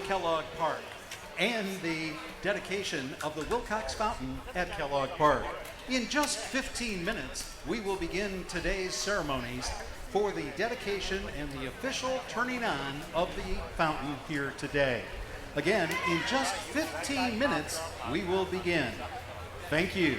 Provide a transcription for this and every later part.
Kellogg Park and the dedication of the Wilcox Fountain at Kellogg Park. In just 15 minutes, we will begin today's ceremonies for the dedication and the official turning on of the fountain here today. Again, in just 15 minutes, we will begin. Thank you.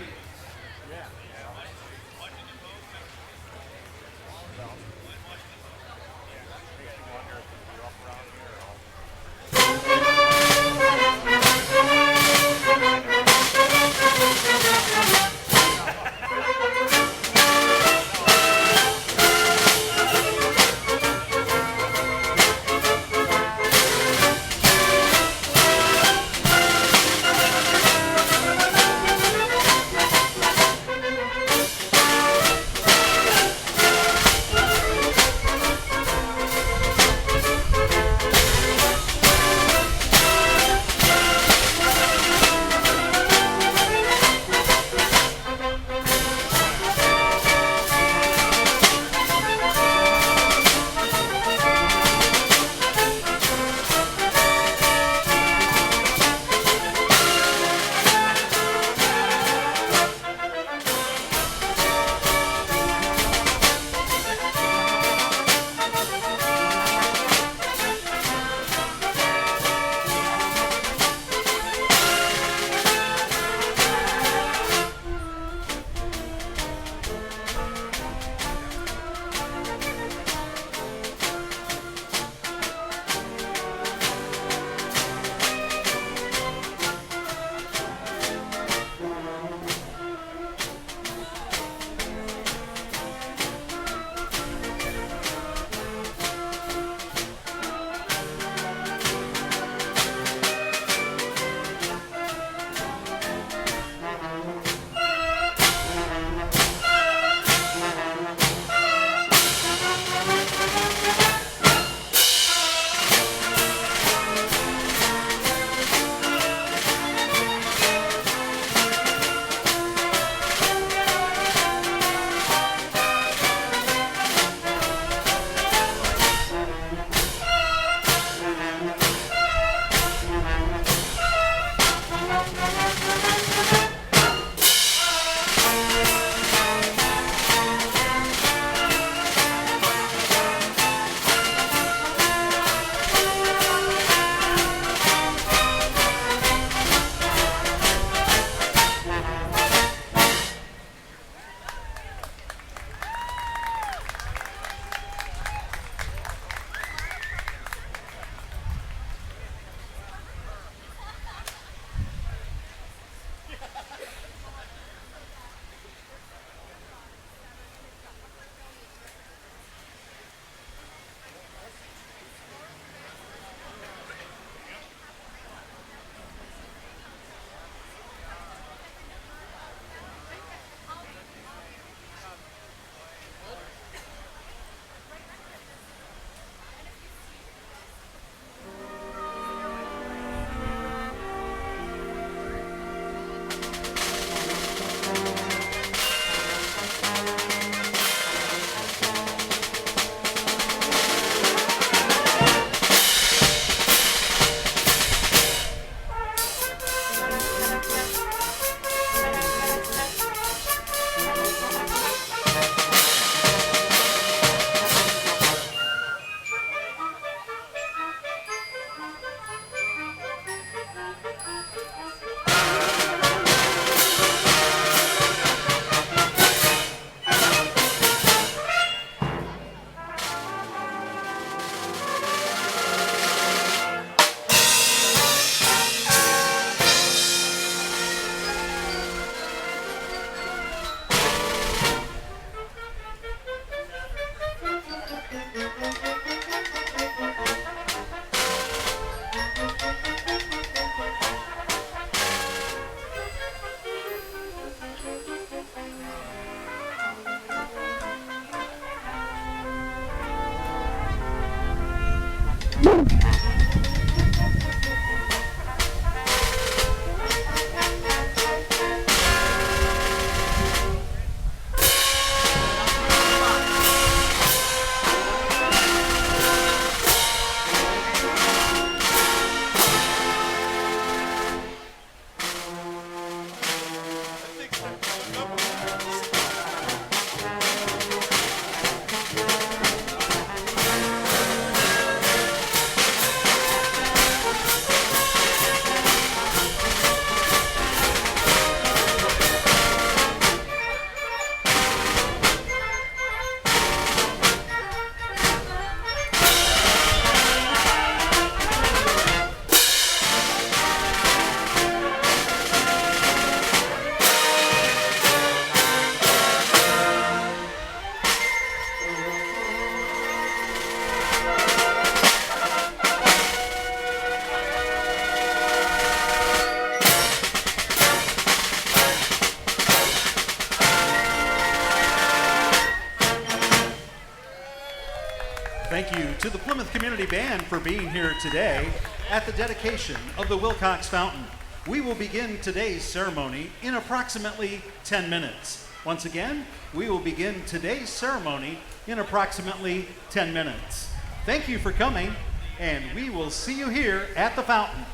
Community Band for being here today at the dedication of the Wilcox Fountain. We will begin today's ceremony in approximately 10 minutes. Once again, we will begin today's ceremony in approximately 10 minutes. Thank you for coming, and we will see you here at the fountain.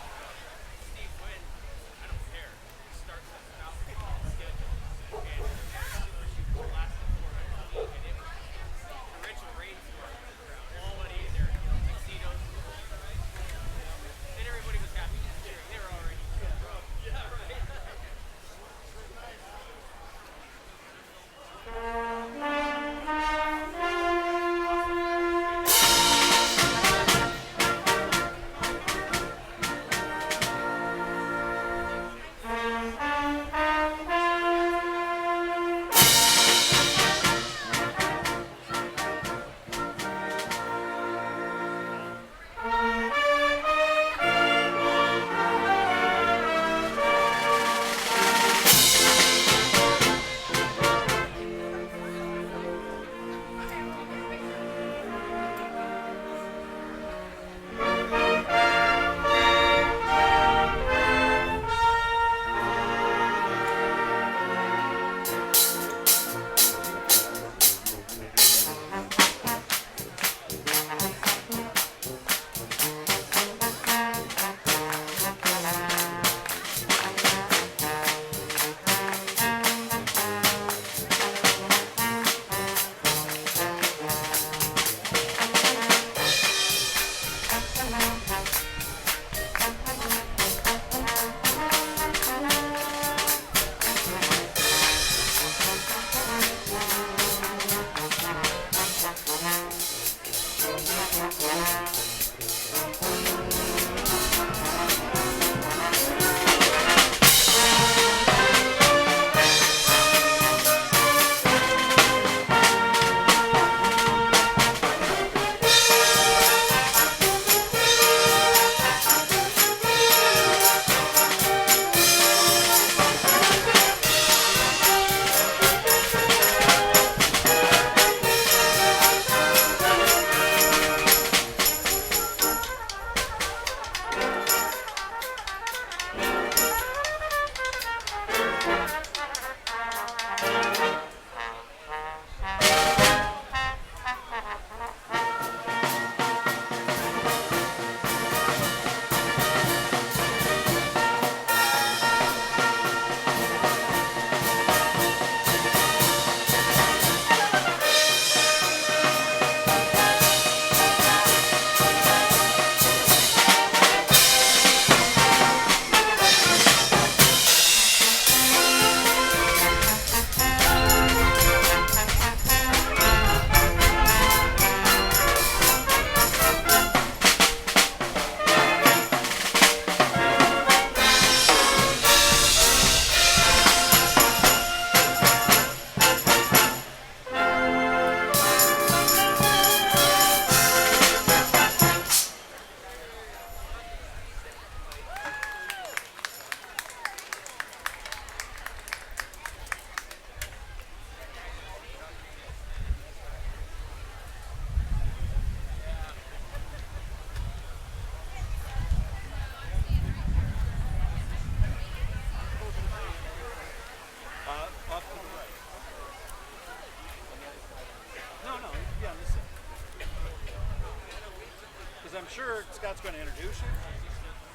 I'm sure Scott's going to introduce you.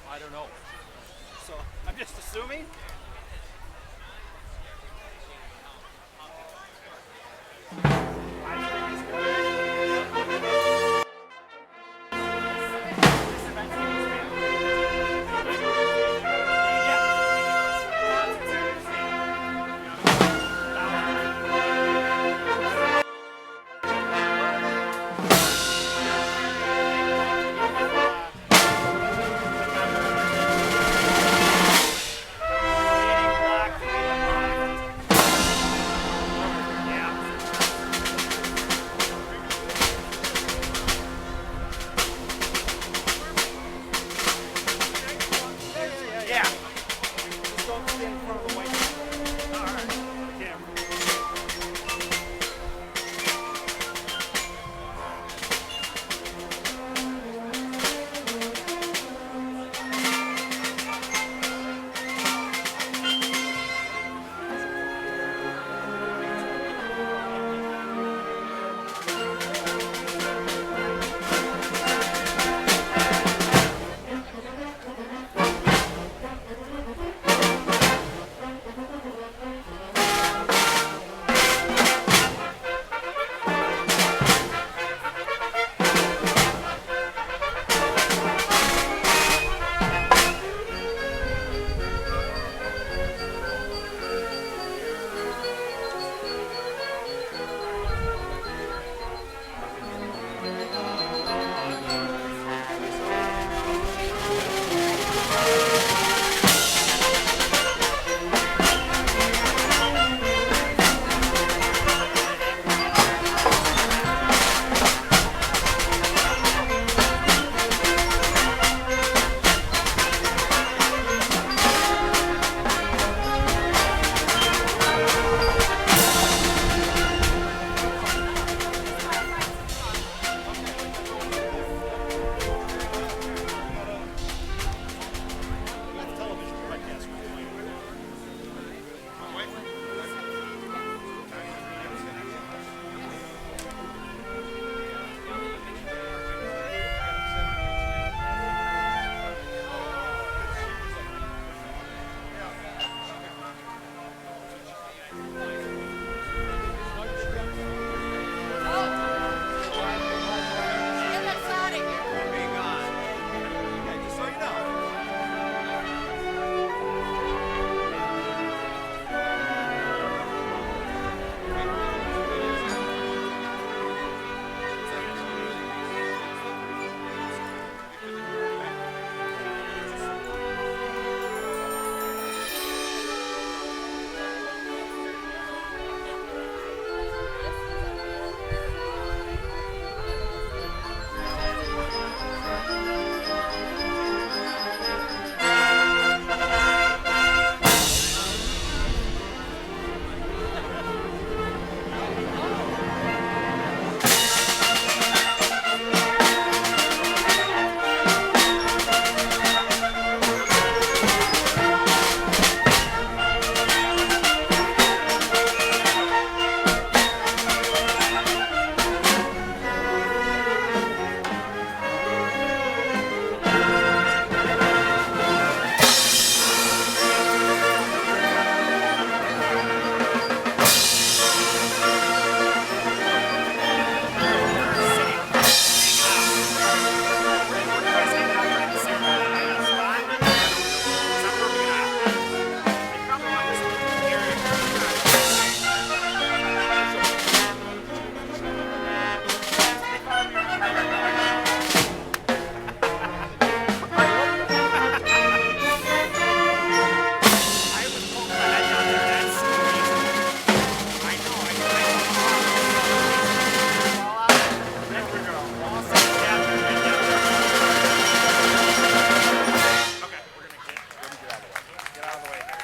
I don't know. So I'm just assuming.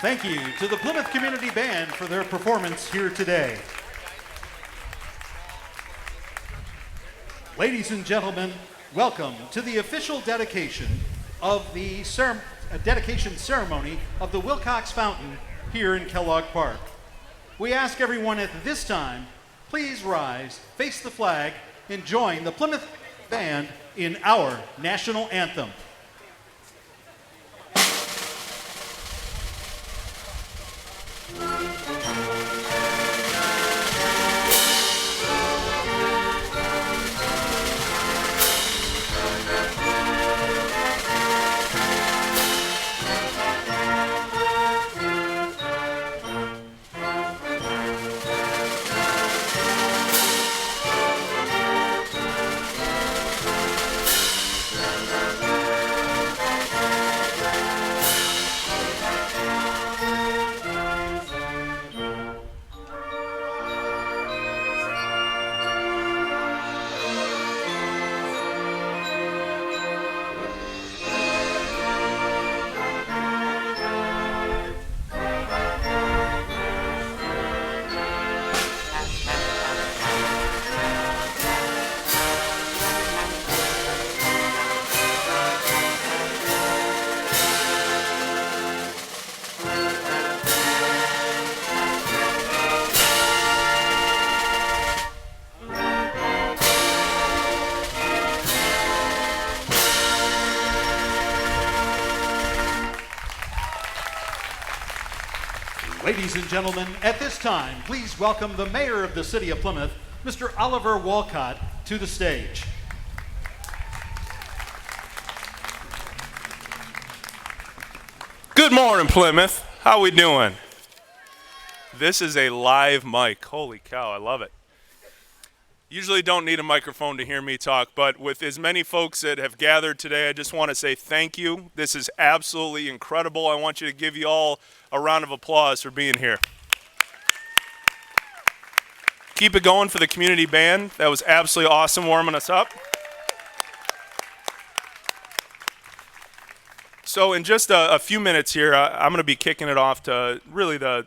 Thank you to the Plymouth Community Band for their performance here today. Ladies and gentlemen, welcome to the official dedication of the dedication ceremony of the Wilcox Fountain here in Kellogg Park. We ask everyone at this time, please rise, face the flag, and join the Plymouth Band in our national anthem. Ladies and gentlemen, at this time, please welcome the Mayor of the City of Plymouth, Mr. Oliver Wilcox, to the stage. Good morning, Plymouth. How we doing? This is a live mic. Holy cow, I love it. Usually don't need a microphone to hear me talk, but with as many folks that have gathered today, I just want to say thank you. This is absolutely incredible. I want you to give you all a round of applause for being here. Keep it going for the community band. That was absolutely awesome warming us up. So in just a few minutes here, I'm going to be kicking it off to really the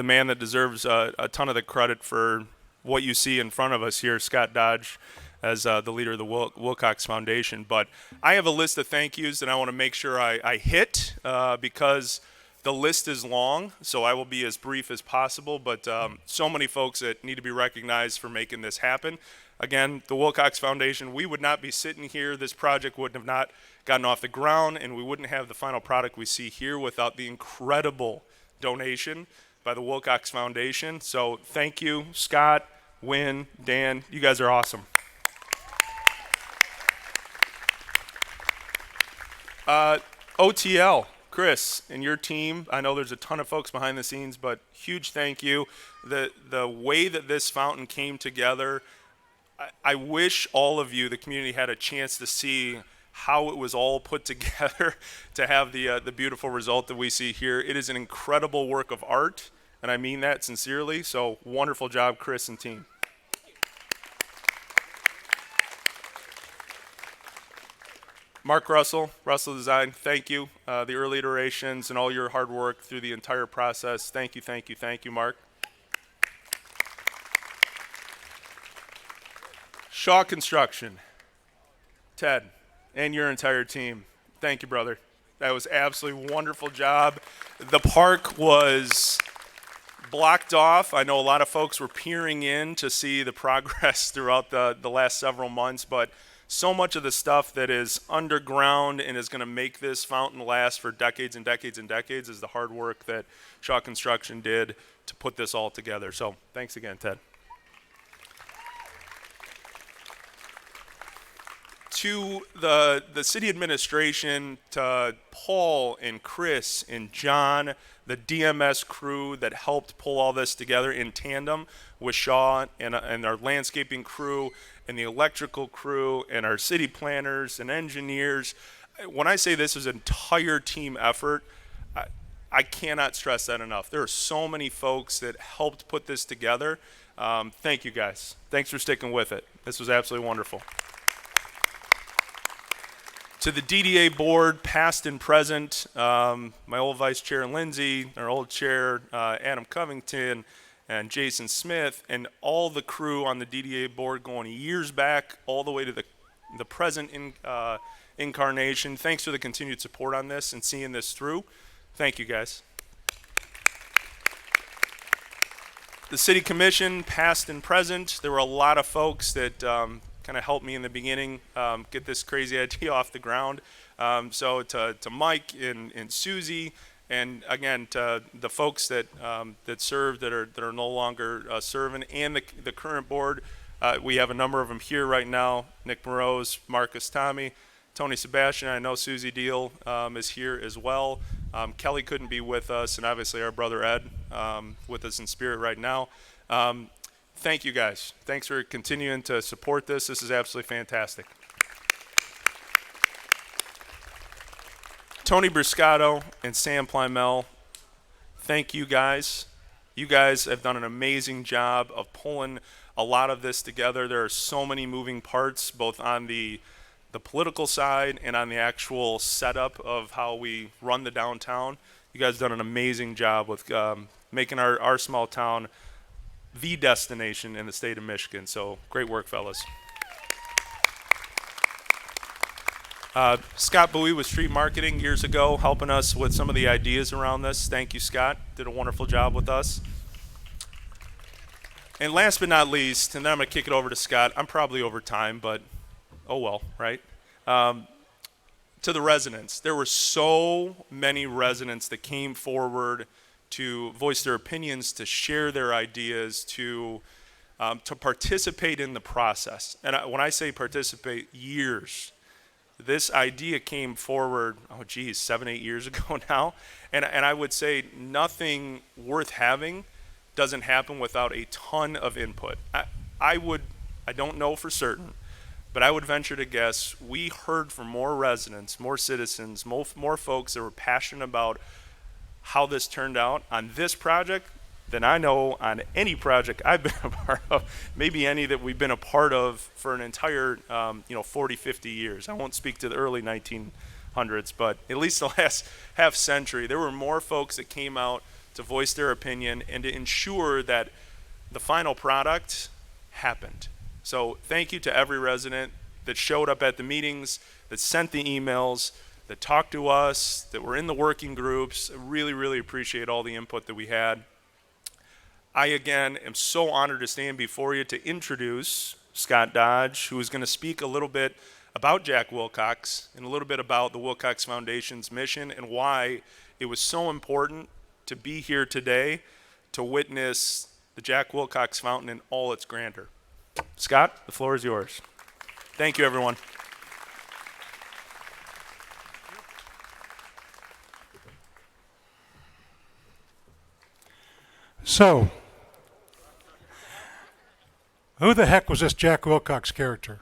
man that deserves a ton of the credit for what you see in front of us here, Scott Dodge, as the leader of the Wilcox Foundation. But I have a list of thank yous that I want to make sure I hit because the list is long, so I will be as brief as possible. But so many folks that need to be recognized for making this happen. Again, the Wilcox Foundation, we would not be sitting here. This project would have not gotten off the ground, and we wouldn't have the final product we see here without the incredible donation by the Wilcox Foundation. So thank you, Scott, Wynn, Dan, you guys are awesome. OTL, Chris, and your team, I know there's a ton of folks behind the scenes, but huge thank you. The way that this fountain came together, I wish all of you, the community, had a chance to see how it was all put together to have the beautiful result that we see here. It is an incredible work of art, and I mean that sincerely. So wonderful job, Chris and team. Mark Russell Design, thank you. The early iterations and all your hard work through the entire process. Thank you, thank you, thank you, Mark. Shaw Construction, Ted, and your entire team. Thank you, brother. That was absolutely wonderful job. The park was blocked off. I know a lot of folks were peering in to see the progress throughout the last several months, but so much of the stuff that is underground and is going to make this fountain last for decades and decades and decades is the hard work that Shaw Construction did to put this all together. So thanks again, Ted. To the city administration, to Paul and Chris and John, the DMS crew that helped pull all this together in tandem with Shaw and our landscaping crew and the electrical crew and our city planners and engineers. When I say this is an entire team effort, I cannot stress that enough. There are so many folks that helped put this together. Thank you guys. Thanks for sticking with it. This was absolutely wonderful. To the DDA board, past and present, my old vice chair Lindsay, our old chair Adam Covington, and Jason Smith, and all the crew on the DDA board going years back all the way to the present incarnation. Thanks for the continued support on this and seeing this through. Thank you, guys. The city commission, past and present, there were a lot of folks that kind of helped me in the beginning get this crazy idea off the ground. So to Mike and Susie, and again to the folks that served that are no longer serving, and the current board. We have a number of them here right now: Nick Morose, Marcus Tommy, Tony Sebastian. I know Susie Deal is here as well. Kelly couldn't be with us, and obviously our brother Ed with us in spirit right now. Thank you guys. Thanks for continuing to support this. This is absolutely fantastic. Tony Briscato and Sam Plymouth, thank you guys. You guys have done an amazing job of pulling a lot of this together. There are so many moving parts, both on the political side and on the actual setup of how we run the downtown. You guys have done an amazing job with making our small town the destination in the state of Michigan. So great work, fellas. Scott Bowie with Street Marketing years ago, helping us with some of the ideas around this. Thank you, Scott. Did a wonderful job with us. And last but not least, and then I'm going to kick it over to Scott. I'm probably over time, but oh well, right? To the residents. There were so many residents that came forward to voice their opinions, to share their ideas, to participate in the process. And when I say participate, years. This idea came forward, 7, 8 years ago now. And I would say nothing worth having doesn't happen without a ton of input. I don't know for certain, but I would venture to guess we heard from more residents, more citizens, more folks that were passionate about how this turned out on this project than I know on any project I've been a part of, maybe any that we've been a part of for an entire 40, 50 years. I won't speak to the early 1900s, but at least the last half century, there were more folks that came out to voice their opinion and to ensure that the final product happened. So thank you to every resident that showed up at the meetings, that sent the emails, that talked to us, that were in the working groups. I really, really appreciate all the input that we had. I, again, am so honored to stand before you to introduce Scott Dodge, who is going to speak a little bit about Jack Wilcox and a little bit about the Wilcox Foundation's mission and why it was so important to be here today to witness the Jack Wilcox Fountain in all its grandeur. Scott, the floor is yours. Thank you, everyone. So, who the heck was this Jack Wilcox character?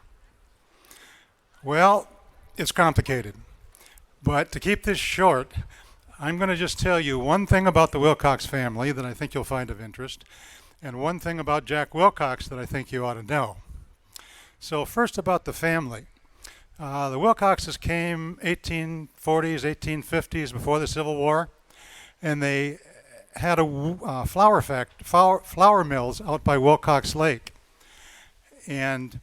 Well, it's complicated. But to keep this short, I'm going to just tell you one thing about the Wilcox family that I think you'll find of interest, and one thing about Jack Wilcox that I think you ought to know. So first about the family. The Wilcoxes came 1840s, 1850s, before the Civil War, and they had a flour mills out by Wilcox Lake. And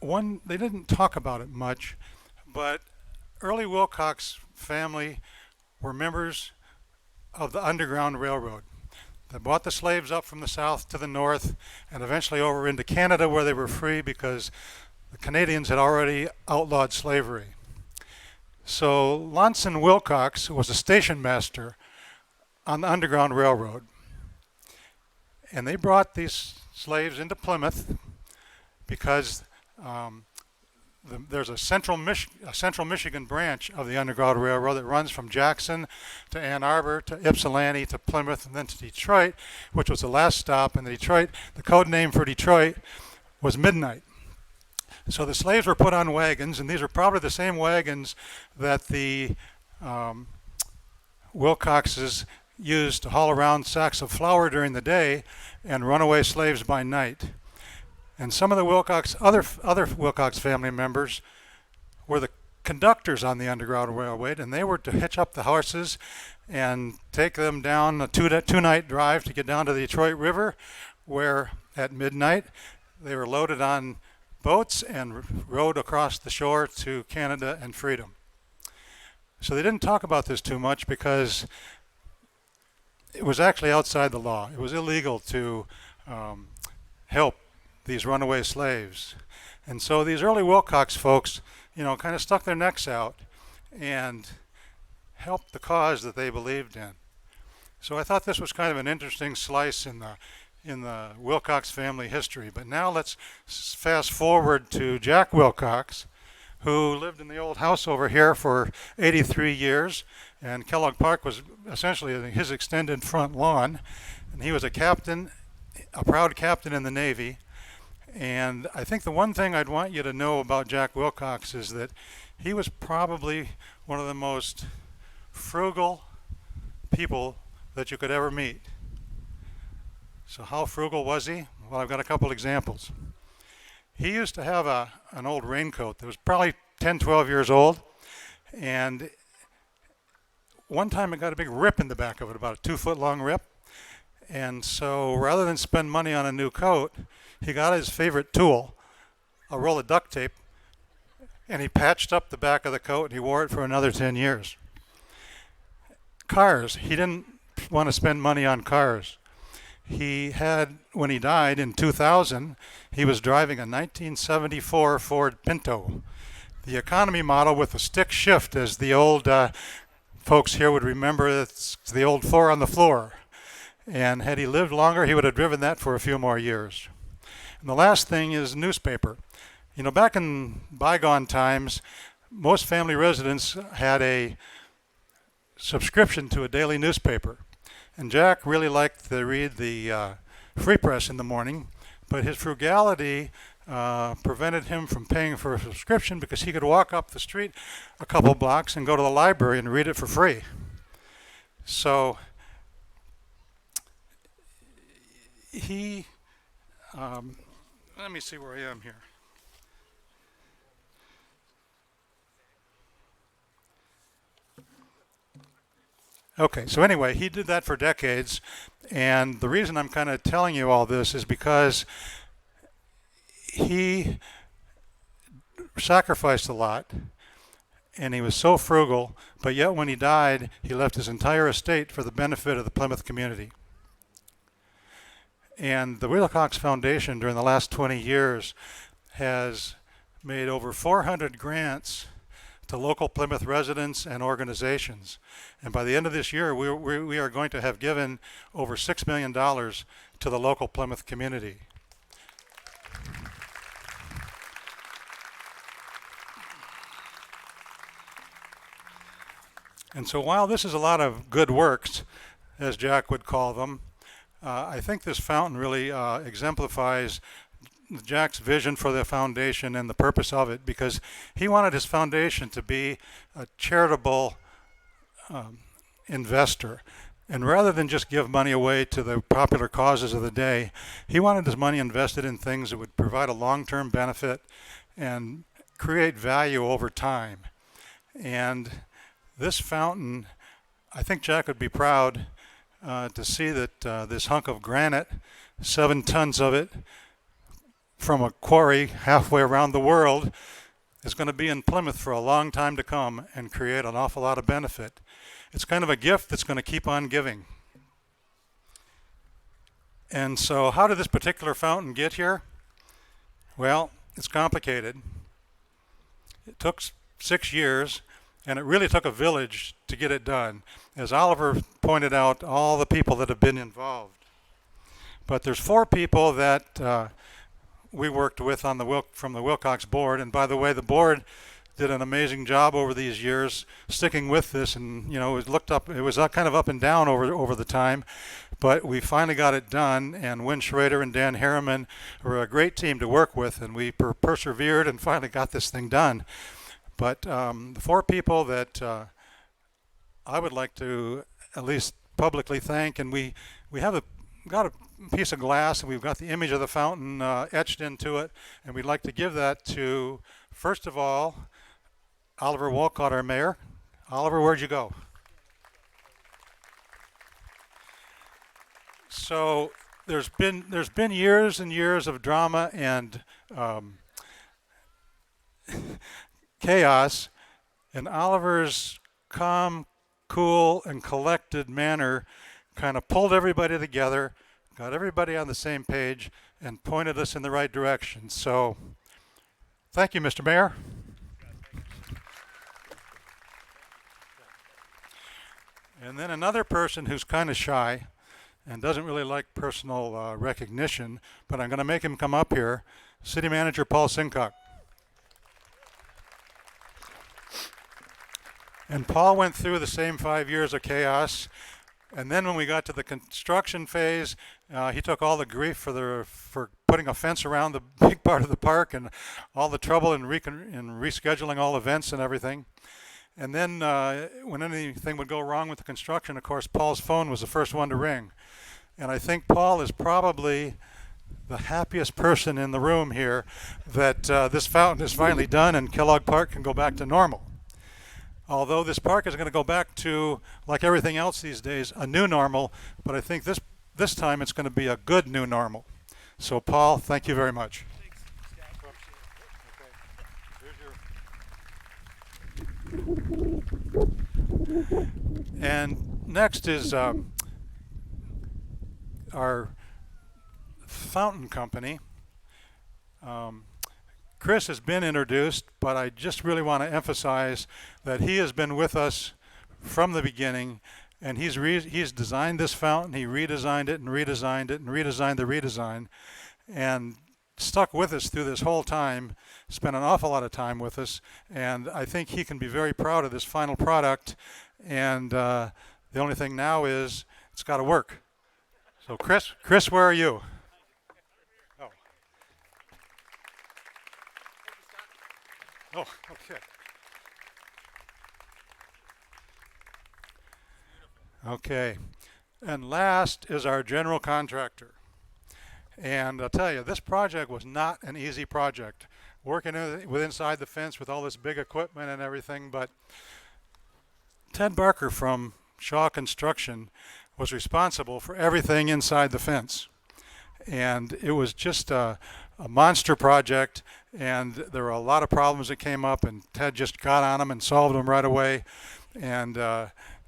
they didn't talk about it much, but early Wilcox family were members of the Underground Railroad. They brought the slaves up from the south to the north and eventually over into Canada where they were free because the Canadians had already outlawed slavery. So Lonson Wilcox was a station master on the Underground Railroad. And they brought these slaves into Plymouth because there's a central Michigan branch of the Underground Railroad that runs from Jackson to Ann Arbor to Ypsilanti to Plymouth and then to Detroit, which was the last stop. And Detroit, the code name for Detroit was Midnight. So the slaves were put on wagons, and these were probably the same wagons that the Wilcoxes used to haul around sacks of flour during the day and runaway slaves by night. And some of the other Wilcox family members were the conductors on the Underground Railway, and they were to hitch up the horses and take them down a two-night drive to get down to the Detroit River, where at midnight they were loaded on boats and rowed across the shore to Canada and freedom. So they didn't talk about this too much because it was actually outside the law. It was illegal to help these runaway slaves. And so these early Wilcox folks, kind of stuck their necks out and helped the cause that they believed in. So I thought this was kind of an interesting slice in the Wilcox family history. But now let's fast forward to Jack Wilcox, who lived in the old house over here for 83 years, and Kellogg Park was essentially his extended front lawn. And he was a captain, a proud captain in the Navy. And I think the one thing I'd want you to know about Jack Wilcox is that he was probably one of the most frugal people that you could ever meet. So how frugal was he? Well, I've got a couple examples. He used to have an old raincoat that was probably 10, 12 years old, and one time it got a big rip in the back of it, about a 2-foot long rip. And so rather than spend money on a new coat, he got his favorite tool, a roll of duct tape, and he patched up the back of the coat and he wore it for another 10 years. Cars, he didn't want to spend money on cars. He had, when he died in 2000, he was driving a 1974 Ford Pinto, the economy model with a stick shift, as the old folks here would remember. It's the old 4 on the floor. And had he lived longer, he would have driven that for a few more years. And the last thing is newspaper. Back in bygone times, most family residents had a subscription to a daily newspaper. And Jack really liked to read the Free Press in the morning, but his frugality prevented him from paying for a subscription because he could walk up the street a couple blocks and go to the library and read it for free. So he, let me see where I am here. Okay, so anyway, he did that for decades, and the reason I'm kind of telling you all this is because he sacrificed a lot, and he was so frugal, but yet when he died, he left his entire estate for the benefit of the Plymouth community. And the Wilcox Foundation during the last 20 years has made over 400 grants to local Plymouth residents and organizations. And by the end of this year, we are going to have given over $6 million to the local Plymouth community. And so while this is a lot of good works, as Jack would call them, I think this fountain really exemplifies Jack's vision for the foundation and the purpose of it, because he wanted his foundation to be a charitable investor. And rather than just give money away to the popular causes of the day, he wanted his money invested in things that would provide a long-term benefit and create value over time. And this fountain, I think Jack would be proud to see that this hunk of granite, 7 tons of it, from a quarry halfway around the world, is going to be in Plymouth for a long time to come and create an awful lot of benefit. It's kind of a gift that's going to keep on giving. And so how did this particular fountain get here? Well, it's complicated. It took 6 years, and it really took a village to get it done. As Oliver pointed out, all the people that have been involved. But there's 4 people that we worked with from the Wilcox board. And by the way, the board did an amazing job over these years sticking with this, and it was kind of up and down over the time, but we finally got it done. And Wynn Schrader and Dan Harriman were a great team to work with, and we persevered and finally got this thing done. But the 4 people that I would like to at least publicly thank, and we have got a piece of glass, and we've got the image of the fountain etched into it, and we'd like to give that to, first of all, Oliver Wolcott, our mayor. Oliver, where'd you go? So there's been years and years of drama and chaos, and Oliver's calm, cool, and collected manner kind of pulled everybody together, got everybody on the same page, and pointed us in the right direction. So thank you, Mr. Mayor. And then another person who's kind of shy and doesn't really like personal recognition, but I'm going to make him come up here, City Manager Paul Sincock. And Paul went through the same 5 years of chaos, and then when we got to the construction phase, he took all the grief for putting a fence around the big part of the park and all the trouble in rescheduling all events and everything. And then when anything would go wrong with the construction, of course, Paul's phone was the first one to ring. And I think Paul is probably the happiest person in the room here that this fountain is finally done and Kellogg Park can go back to normal. Although this park is going to go back to, like everything else these days, a new normal, but I think this time it's going to be a good new normal. So Paul, thank you very much. And next is our fountain company. Chris has been introduced, but I just really want to emphasize that he has been with us from the beginning, and he's designed this fountain, he redesigned it and redesigned it and redesigned the redesign, and stuck with us through this whole time, spent an awful lot of time with us, and I think he can be very proud of this final product, and the only thing now is it's got to work. So Chris, where are you? Oh. Oh, okay. Okay. And last is our general contractor. And I'll tell you, this project was not an easy project. Working inside the fence with all this big equipment and everything, but Ted Barker from Shaw Construction was responsible for everything inside the fence. And it was just a monster project, and there were a lot of problems that came up, and Ted just got on them and solved them right away, and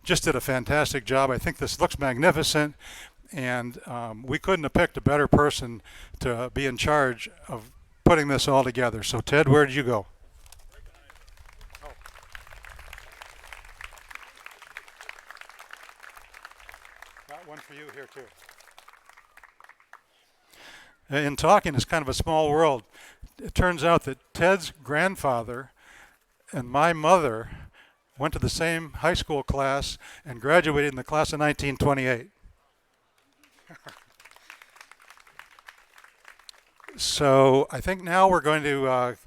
just did a fantastic job. I think this looks magnificent, and we couldn't have picked a better person to be in charge of putting this all together. So Ted, where did you go? Got one for you here too. In talking, it's kind of a small world. It turns out that Ted's grandfather and my mother went to the same high school class and graduated in the class of 1928. So I think now we're going to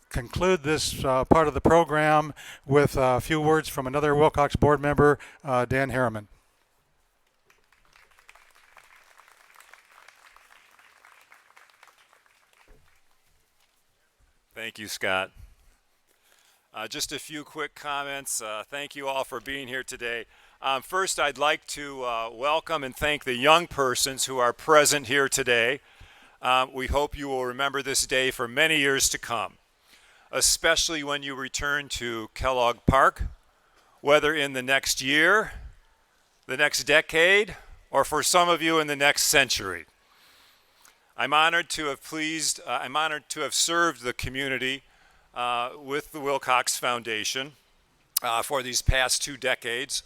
conclude this part of the program with a few words from another Wilcox board member, Dan Harriman. Thank you, Scott. Just a few quick comments. Thank you all for being here today. First, I'd like to welcome and thank the young persons who are present here today. We hope you will remember this day for many years to come, especially when you return to Kellogg Park, whether in the next year, the next decade, or for some of you in the next century. I'm honored to have served the community with the Wilcox Foundation for these past 2 decades.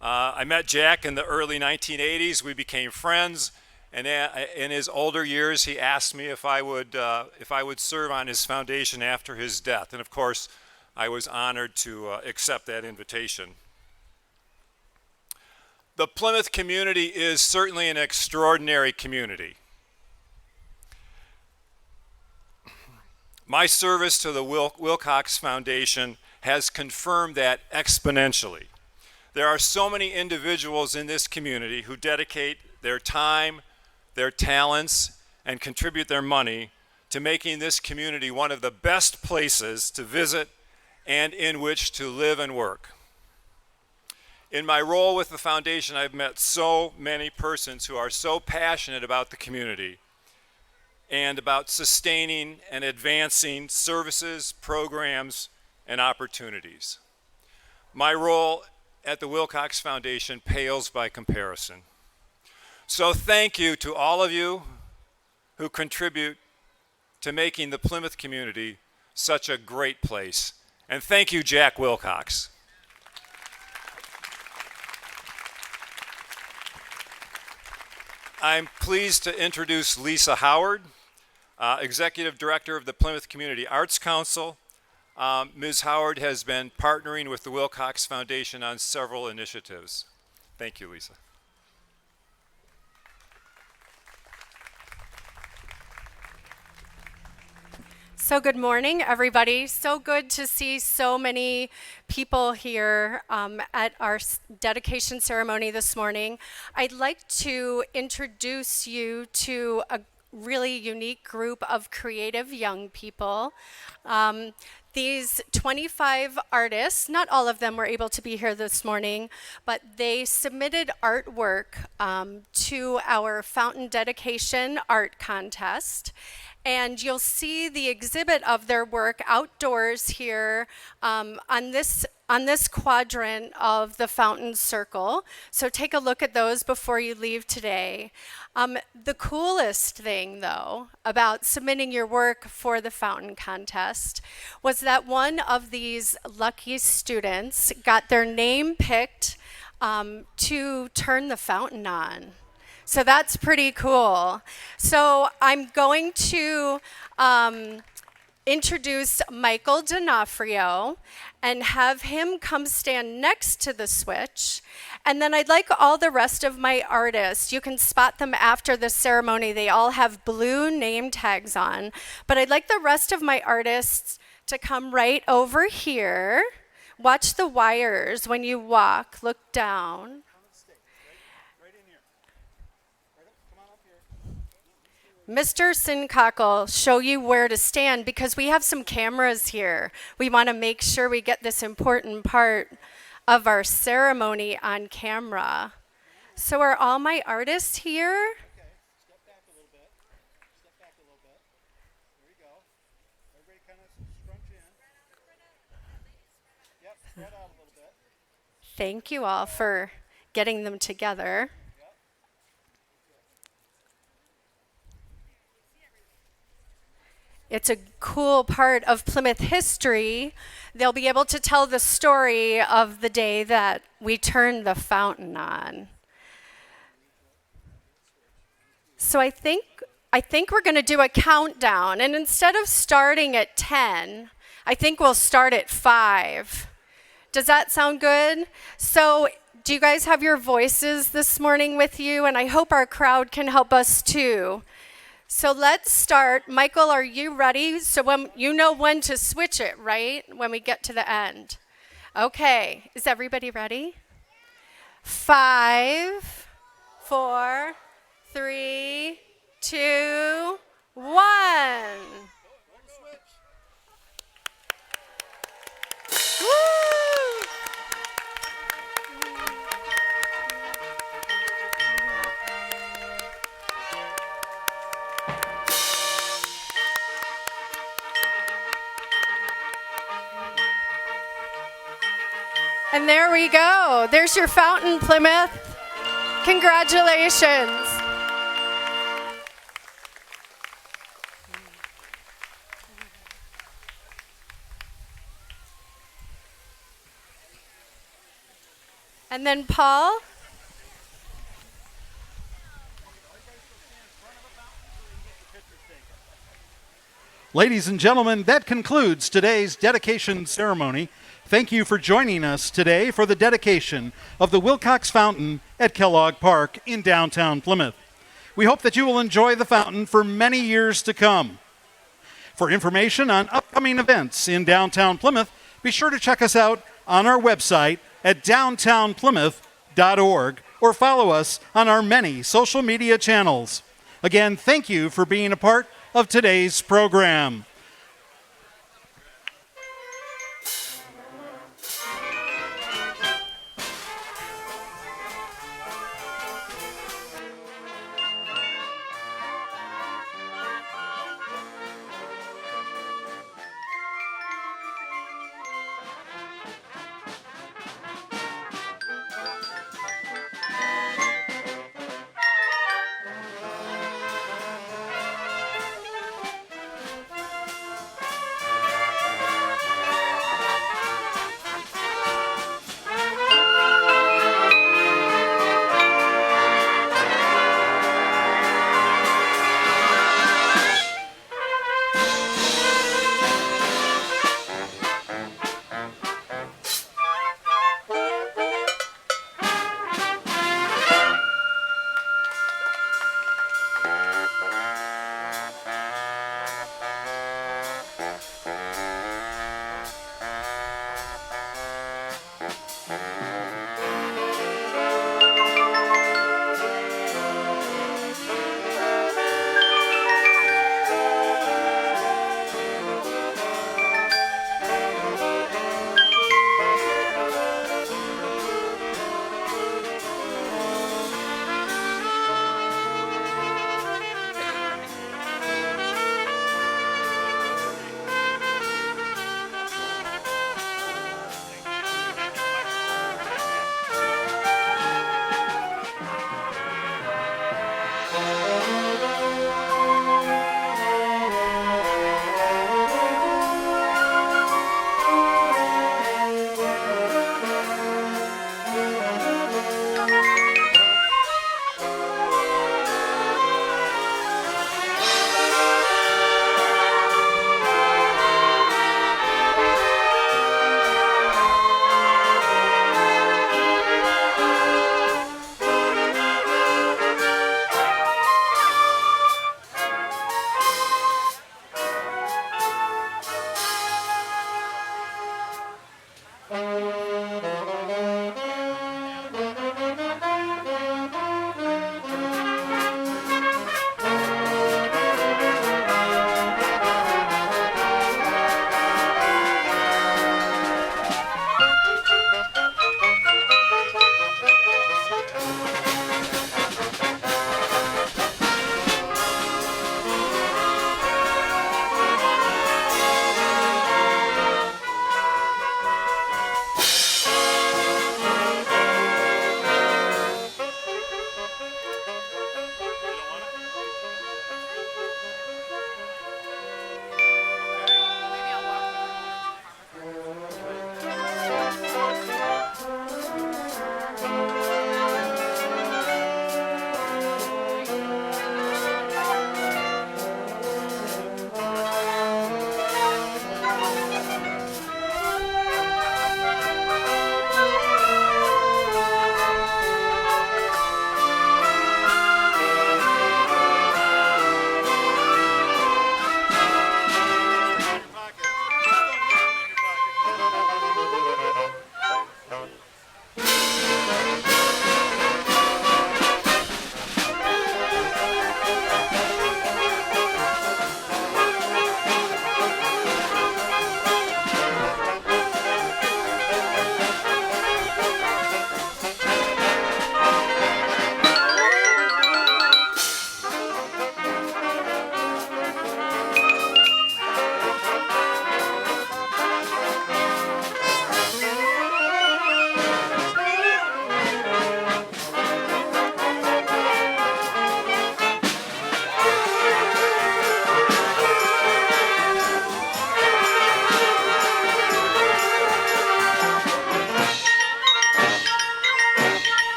I met Jack in the early 1980s. We became friends, and in his older years, he asked me if I would serve on his foundation after his death. And of course, I was honored to accept that invitation. The Plymouth community is certainly an extraordinary community. My service to the Wilcox Foundation has confirmed that exponentially. There are so many individuals in this community who dedicate their time, their talents, and contribute their money to making this community one of the best places to visit and in which to live and work. In my role with the foundation, I've met so many persons who are so passionate about the community and about sustaining and advancing services, programs, and opportunities. My role at the Wilcox Foundation pales by comparison. So thank you to all of you who contribute to making the Plymouth community such a great place. And thank you, Jack Wilcox. I'm pleased to introduce Lisa Howard, Executive Director of the Plymouth Community Arts Council. Ms. Howard has been partnering with the Wilcox Foundation on several initiatives. Thank you, Lisa. So good morning, everybody. So good to see so many people here at our dedication ceremony this morning. I'd like to introduce you to a really unique group of creative young people. These 25 artists, not all of them were able to be here this morning, but they submitted artwork to our Fountain Dedication Art Contest. And you'll see the exhibit of their work outdoors here on this quadrant of the Fountain Circle. So take a look at those before you leave today. The coolest thing, though, about submitting your work for the Fountain Contest was that one of these lucky students got their name picked to turn the fountain on. So that's pretty cool. So I'm going to introduce Michael D'Onofrio and have him come stand next to the switch. And then I'd like all the rest of my artists, you can spot them after the ceremony. They all have blue name tags on. But I'd like the rest of my artists to come right over here. Watch the wires when you walk. Look down. Mr. Sincock'll show you where to stand because we have some cameras here. We want to make sure we get this important part of our ceremony on camera. So are all my artists here? Okay, step back a little bit. Step back a little bit. There you go. Everybody kind of scrunch in. Yep, spread out a little bit. Thank you all for getting them together. It's a cool part of Plymouth history. They'll be able to tell the story of the day that we turned the fountain on. So I think we're going to do a countdown. And instead of starting at 10, I think we'll start at 5. Does that sound good? So do you guys have your voices this morning with you? And I hope our crowd can help us too. So let's start. Michael, are you ready? So when you know when to switch it, right? When we get to the end. Okay. Is everybody ready? 5, 4, 3, 2, 1. Woo! And there we go. There's your fountain, Plymouth. Congratulations. And then Paul. Ladies and gentlemen, that concludes today's dedication ceremony. Thank you for joining us today for the dedication of the Wilcox Fountain at Kellogg Park in downtown Plymouth. We hope that you will enjoy the fountain for many years to come. For information on upcoming events in downtown Plymouth, be sure to check us out on our website at downtownplymouth.org or follow us on our many social media channels. Again, thank you for being a part of today's program.